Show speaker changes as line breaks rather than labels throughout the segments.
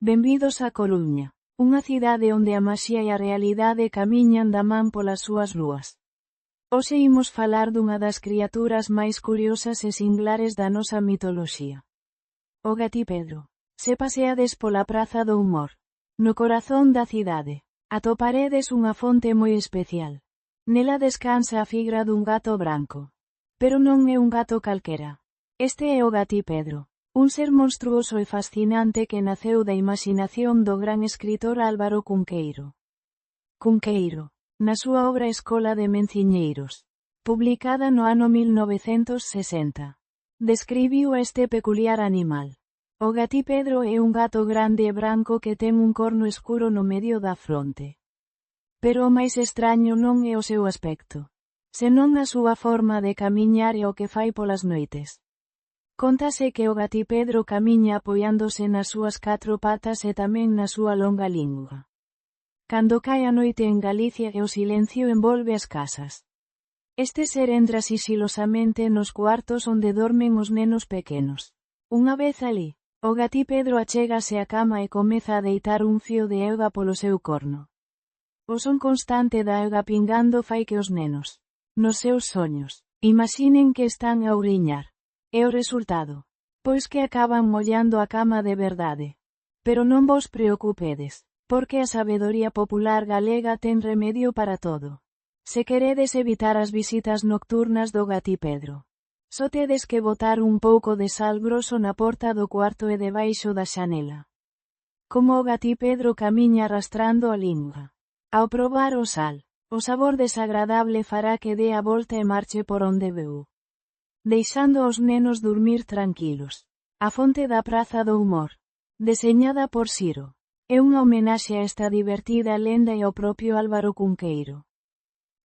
Benvidos a Coruña, unha cidade onde a maxía e a realidade camiñan da man polas súas rúas. Hoxe imos falar dunha das criaturas máis curiosas e singlares da nosa mitoloxía. O Gatipedro. Se paseades pola Praza do Humor, no corazón da cidade, atoparedes unha fonte moi especial. Nela descansa a figra dun gato branco. Pero non é un gato calquera. Este é o Gatipedro, un ser monstruoso e fascinante que naceu da imaxinación do gran escritor Álvaro Cunqueiro. Cunqueiro, na súa obra Escola de Menciñeiros, publicada no ano 1960, describiu este peculiar animal. O Gatipedro é un gato grande e branco que ten un corno escuro no medio da fronte. Pero o máis extraño non é o seu aspecto, senón a súa forma de camiñar e o que fai polas noites. Cóntase que o Gatipedro camiña apoiándose nas súas 4 patas e tamén na súa longa lingua. Cando cae a noite en Galicia e o silencio envolve as casas, este ser entra sigilosamente nos cuartos onde dormen os nenos pequenos. Unha vez alí, o Gatipedro achégase á cama e comeza a deitar un fío de auga polo seu corno. O son constante da auga pingando fai que os nenos, nos seus soños, imaxinen que están a ouriñar. É o resultado, pois que acaban mollando a cama de verdade. Pero non vos preocupedes, porque a sabedoría popular galega ten remedio para todo. Se queredes evitar as visitas nocturnas do Gatipedro, só tedes que botar un pouco de sal groso na porta do cuarto e debaixo da xanela. Como o Gatipedro camiña arrastrando a lingua. Ao probar o sal, o sabor desagradable fará que dé a volta e marche por onde veu, deixando os nenos dormir tranquilos. A fonte da Praza do Humor, deseñada por Ciro, é unha homenaxe a esta divertida lenda e ao propio Álvaro Cunqueiro,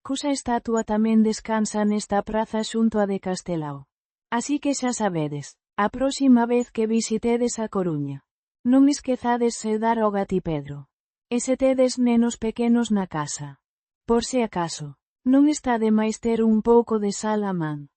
cuxa estatua tamén descansa nesta praza xunto a de Castelao. Así que xa sabedes, a próxima vez que visitedes a Coruña, non esquezades saudar ao Gatipedro. E se tedes nenos pequenos na casa, por se acaso, non está de máis ter un pouco de sal a man.